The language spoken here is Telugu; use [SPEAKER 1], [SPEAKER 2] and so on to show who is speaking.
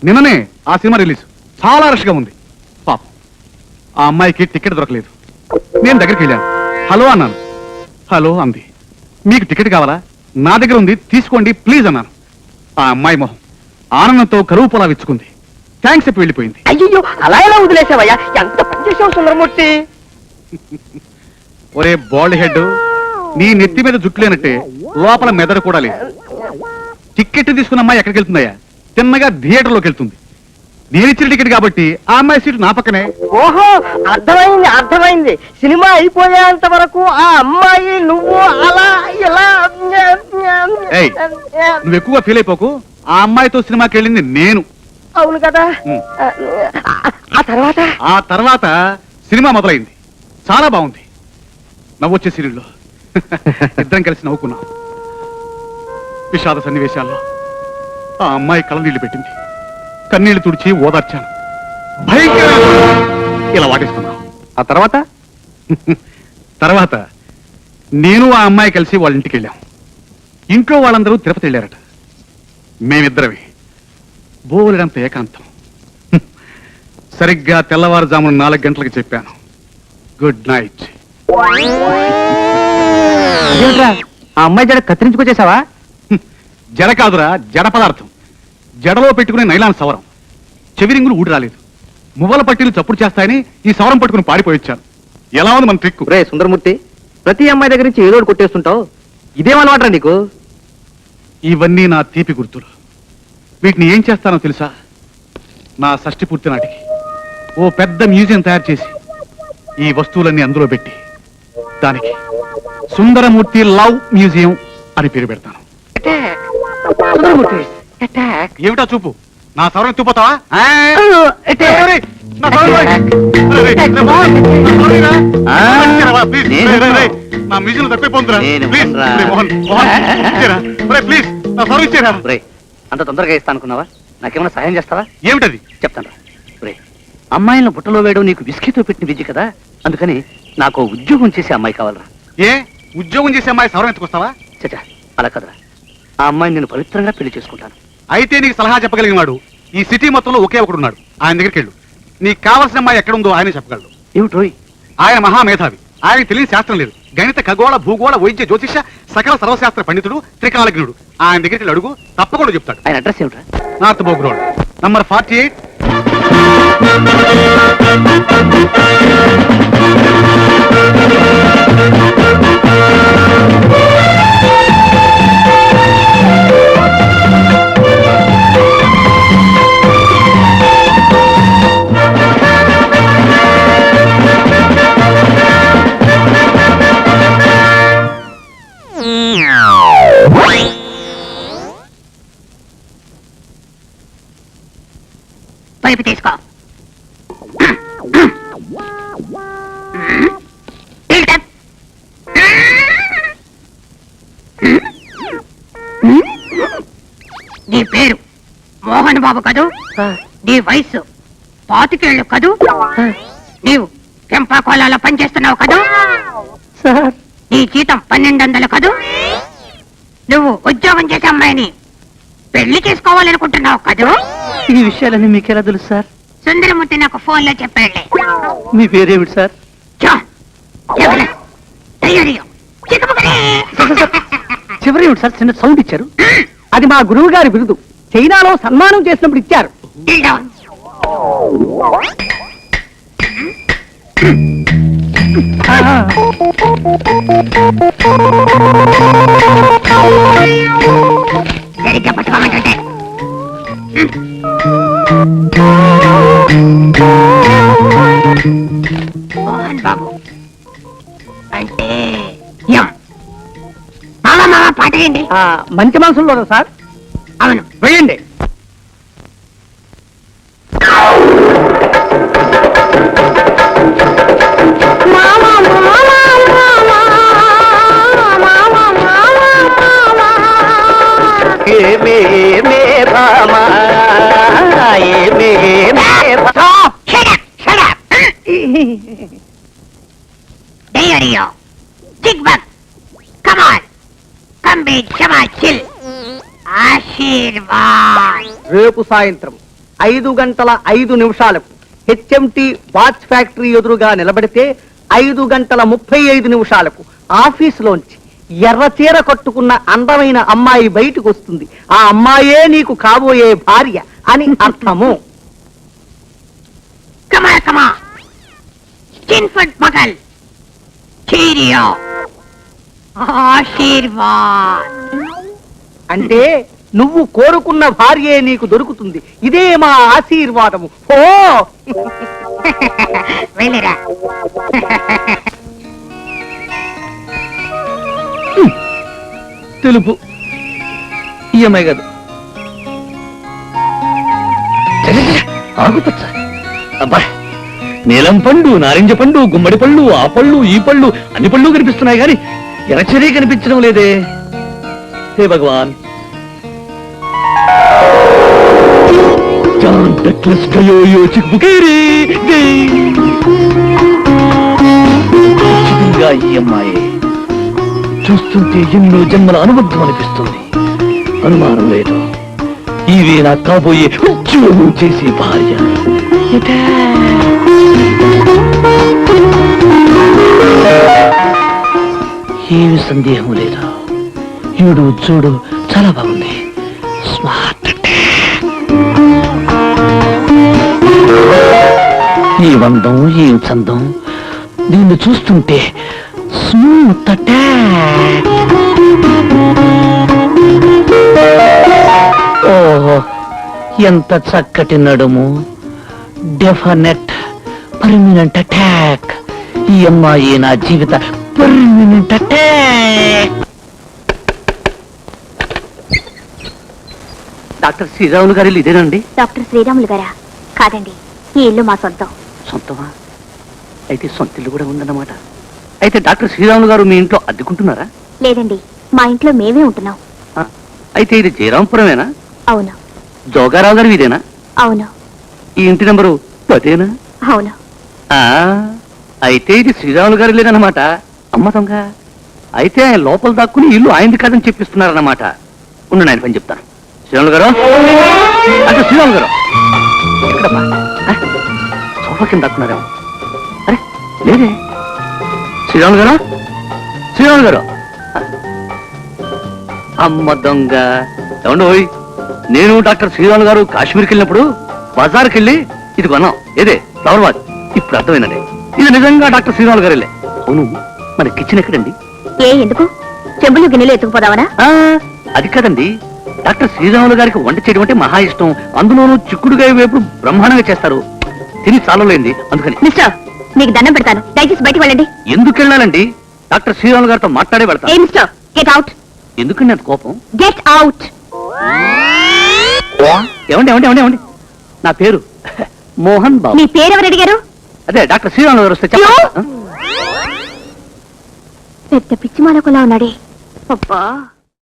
[SPEAKER 1] నిన్ననే ఆ సినిమా రిలీజ్. చాలా రష్ గా ఉంది. పాపం ఆ అమ్మాయికి టికెట్ దొరకలేదు. నేను దగ్గరికి వెళ్ళాను. హలో అన్నాను. హలో అంది. మీకు టికెట్ కావాలా? నా దగ్గర ఉంది, తీసుకోండి ప్లీజ్ అన్నాను. ఆ అమ్మాయి మొహం ఆనందంతో కరువు పొలా విచ్చుకుంది. థ్యాంక్స్ చెప్పి వెళ్ళిపోయింది.
[SPEAKER 2] అయ్యో, అలా ఎలా వదిలేసావయ్యా? ఎంత పని చేసావు సుందరమూర్తి.
[SPEAKER 1] ఒరే బాల్డ్ హెడ్, నీ నెత్తి మీద జుట్టు లేనట్టే లోపల మెదడు కూడా లేదు. టికెట్ తీసుకున్న అమ్మాయి ఎక్కడికి వెళ్తుందయ్యా? తిన్నగా థియేటర్లోకి వెళ్తుంది. నేను ఇచ్చిన టికెట్ కాబట్టి ఆ అమ్మాయి సీటు నా పక్కనే.
[SPEAKER 2] ఓహో, అర్థమైంది అర్థమైంది. సినిమా అయిపోయేంత వరకు ఆ అమ్మాయి నువ్వు అలా ఇలా.
[SPEAKER 1] ఏయ్, నువ్వు ఎక్కువగా ఫీల్ అయిపోకు. ఆ అమ్మాయితో సినిమాకి వెళ్ళింది నేను.
[SPEAKER 2] అవును కదా. ఆ
[SPEAKER 1] తర్వాత సినిమా మొదలైంది. చాలా బాగుంది. నవ్వొచ్చే సీరియల్లో ఇద్దరం కలిసి నవ్వుకున్నాం. విషాద సన్నివేశాల్లో ఆ అమ్మాయి కళ్ళనీళ్లు పెట్టింది. కన్నీళ్లు తుడిచి ఓదార్చాను. భయంకరంగా ఇలా వాటేసుకున్నాం. ఆ తర్వాత నేను ఆ అమ్మాయి కలిసి వాళ్ళ ఇంటికి వెళ్ళాం. ఇంట్లో వాళ్ళందరూ తిరుపతి వెళ్ళారట. మేమిద్దరమే బోలెడంత ఏకాంతం. సరిగ్గా తెల్లవారుజామున 4 గంటలకు చెప్పాను, గుడ్ నైట్.
[SPEAKER 2] ఆ అమ్మాయి జడ కత్తిరించుకొచ్చేసావా?
[SPEAKER 1] జడ కాదురా, జడ పదార్థం. జడలో పెట్టుకునే నైలాన్ సవరం. చెవిరింగులు ఊడి రాలేదు. మువ్వల పట్టీలు చప్పుడు చేస్తాయని ఈ సవరం పట్టుకుని పారిపోయొచ్చాను. ఎలా ఉంది మన ట్రిక్?
[SPEAKER 2] రే సుందరమూర్తి, ప్రతి అమ్మాయి దగ్గర నుంచి ఏదో కొట్టేస్తుంటావు. ఇదేం అలవాటరా నీకు?
[SPEAKER 1] ఇవన్నీ నా తీపి గుర్తులు. వీటిని ఏం చేస్తానో తెలుసా? నా షష్ఠి పూర్తి నాటికి ఓ పెద్ద మ్యూజియం తయారు చేసి ఈ వస్తువులన్నీ అందులో పెట్టి దానికి సుందరమూర్తి లవ్ మ్యూజియం అని పేరు పెడతాను. ఏమిటా చూపు? నా సవరం ఎత్తుపోతావా? నా మ్యూజియం తప్పిపోతుందిరా. ప్లీజ్ నా సవరం ఇచ్చేరా.
[SPEAKER 2] అంత తొందరగా ఇస్తా అనుకున్నావా? నాకేమైనా సహాయం చేస్తావా?
[SPEAKER 1] ఏమిటది?
[SPEAKER 2] చెప్తాను రే. అమ్మాయిలను బుట్టలో వేయడం నీకు బిస్కెట్తో పెట్టిన విద్య కదా, అందుకని నాకు ఉద్యోగం చేసే అమ్మాయి కావాలరా.
[SPEAKER 1] ఏ ఉద్యోగం చేసే అమ్మాయి సవరం ఎత్తుకొస్తావా?
[SPEAKER 2] చచ్చా, అలా కదరా. ఆ అమ్మాయిని నేను పవిత్రంగా పెళ్లి చేసుకుంటాను.
[SPEAKER 1] అయితే నీకు సలహా చెప్పగలిగిన వాడు ఈ సిటీ మొత్తంలో ఒకే ఒకడు ఉన్నాడు. ఆయన దగ్గరికి వెళ్ళు. నీకు కావాల్సిన అమ్మాయి ఎక్కడుందో ఆయన చెప్పగలడు.
[SPEAKER 2] ఏమిటి రోయ్?
[SPEAKER 1] ఆయన మహామేధావి. ఆయనకు తెలియని శాస్త్రం లేదు. గణిత, ఖగోళ, భూగోళ, వైద్య, జ్యోతిష సకల సర్వశాస్త్ర పండితుడు, త్రికాలజ్ఞుడు. ఆయన దగ్గరికి అడుగు, తప్పకుండా చెప్తాడు.
[SPEAKER 2] ఆయన అడ్రస్ ఏమిట్రా?
[SPEAKER 1] North bog road, number 48.
[SPEAKER 3] Pipe తీసుకో. నీ పేరు మోహన్ బాబు కదూ? నీ వయసు 25 ఏళ్ళు కదూ? నీవు కెంపాకోలాలో పనిచేస్తున్నావు కదూ? నీ జీతం 1200 కదూ? నువ్వు ఉద్యోగం చేసే అమ్మాయిని పెళ్లి చేసుకోవాలనుకుంటున్నావు కదూ?
[SPEAKER 2] ఈ విషయాలన్నీ మీకెలా తెలుసు సార్?
[SPEAKER 3] సుందరమూర్తి నాకు ఫోన్ లో చెప్పాడులే.
[SPEAKER 2] మీ పేరేమిటి సార్? చివరి ఏమిటి సార్? చిన్న సౌండ్ ఇచ్చారు. అది మా గురువు గారి బిరుదు. చైనాలో సన్మానం చేసినప్పుడు ఇచ్చారు.
[SPEAKER 3] సరిగ్గా పట్టుకోమంటుంటే మోహన్ బాబు అంటే మామ పాట ఏంటి?
[SPEAKER 2] మంచి మనసులో సార్.
[SPEAKER 3] అవును,
[SPEAKER 2] వేయండి.
[SPEAKER 3] ఆశీర్వాద్.
[SPEAKER 2] రేపు సాయంత్రం 5:05 హెచ్ఎంటి వాచ్ ఫ్యాక్టరీ ఎదురుగా నిలబడితే 5:35 ఆఫీసులోంచి ఎర్ర చీర కట్టుకున్న అందమైన అమ్మాయి బయటకు వస్తుంది. ఆ అమ్మాయే నీకు కాబోయే భార్య అని అర్థము.
[SPEAKER 3] కమా చిన్ఫట్ మగల్ చీరియో ఆశీర్వాద్.
[SPEAKER 2] అంటే నువ్వు కోరుకున్న భార్యే నీకు దొరుకుతుంది. ఇదే మా ఆశీర్వాదము. ఓ
[SPEAKER 3] వెళ్ళిరా.
[SPEAKER 2] తెలుపు ఈఎంఐ కాదు, ఆకుపచ్చ. అబ్బా, నీలం పండు, నారింజ పండు, గుమ్మడి పళ్ళు, ఆ పళ్ళు, ఈ పళ్ళు, అన్ని పళ్ళు కనిపిస్తున్నాయి కానీ ఎరచరీ కనిపించడం లేదే. హే భగవాన్, ఈఎంఐ చూస్తుంటే ఎన్నో జన్మల అనుబంధం అనిపిస్తుంది. అనుమానం లేదు, ఇవి నా కాబోయే ఉద్యోగం చేసే భార్య. ఏమి సందేహం లేదు. ఈడు చూడు చాలా బాగుంది. స్మార్ట్. ఈ వందం, ఈ చందం, దీన్ని చూస్తుంటే స్మూత్ అటాక్. ఓహో, ఎంత చక్కటి నడుము. Definite permanent attack. ఈ అమ్మాయి నా జీవిత పర్మనెంట్ అటాక్. డాక్టర్ శ్రీరాములు గారి ఇదేనండి?
[SPEAKER 4] డాక్టర్ శ్రీరాములు గారా? కాదండి, ఈ ఇల్లు మా సొంతం.
[SPEAKER 2] సొంతమా? అయితే సొంత ఇల్లు కూడా ఉందన్నమాట. అయితే డాక్టర్ శ్రీరాములు గారు మీ ఇంట్లో అద్దెకుంటున్నారా?
[SPEAKER 4] లేదండి, మా ఇంట్లో మేమే ఉంటున్నాం.
[SPEAKER 2] అయితే ఇది జయరాంపురమేనా?
[SPEAKER 4] అవును.
[SPEAKER 2] జోగారావు గారు ఇదేనా?
[SPEAKER 4] అవును.
[SPEAKER 2] ఈ ఇంటి నెంబరు అదేనా?
[SPEAKER 4] అవును.
[SPEAKER 2] అయితే ఇది శ్రీరాములు గారు లేదన్నమాట. అమ్మ దొంగ. అయితే ఆయన లోపల దాక్కుని ఇల్లు ఆయనది కాదని చెప్పిస్తున్నారన్నమాట. ఉండు, ఆయన పని చెప్తాను. శ్రీరాములు గారు, అంటే శ్రీరాములు గారు ఎక్కడమ్మా? సోఫా కింద దాక్కున్నారేమో. అరే లేదే. శ్రీరాములు గారు, శ్రీరాములు గారు. అమ్మ దొంగ. ఏమండి ఓయ్, నేను డాక్టర్ శ్రీరాములు గారు కాశ్మీర్కి వెళ్ళినప్పుడు బజార్కి వెళ్ళి ఇది కొన్నాం. ఏదే ఫ్లవర్ వాజ్. ఇప్పుడు అర్థమైందండి, ఇది నిజంగా డాక్టర్ శ్రీరాములు గారు వెళ్ళే. అవును, మన కిచెన్ ఎక్కడండి?
[SPEAKER 4] ఎందుకు చెంబులు గిన్నెలు ఎత్తుకుపోదావనా?
[SPEAKER 2] అది కదండి, డాక్టర్ శ్రీరాములు గారికి వంట చేయడం అంటే మహా ఇష్టం. అందులోనూ చిక్కుడుగా వేపుడు బ్రహ్మాండంగా చేస్తారు. తిని చాలలేంది, అందుకని.
[SPEAKER 4] మిస్టర్, మీకు దండం పెడతాను, దయచేసి బయటికి వెళ్ళండి.
[SPEAKER 2] ఎందుకు వెళ్ళాలండి? డాక్టర్ శ్రీరాములు గారితో మాట్లాడే వెళ్తాను.
[SPEAKER 4] Mister, get out.
[SPEAKER 2] ఎందుకండి అంత కోపం?
[SPEAKER 4] Get out.
[SPEAKER 2] ఏమండి ఏమండి ఏమండి ఏమండి నా పేరు మోహన్ బాబు.
[SPEAKER 4] మీ పేరు ఎవరు అడిగారు?
[SPEAKER 2] అదే డాక్టర్ శ్రీరాములు గారు వస్తే చెప్పండి.
[SPEAKER 4] పెద్ద పిచ్చి మాలకులా ఉన్నాడే. అబ్బా.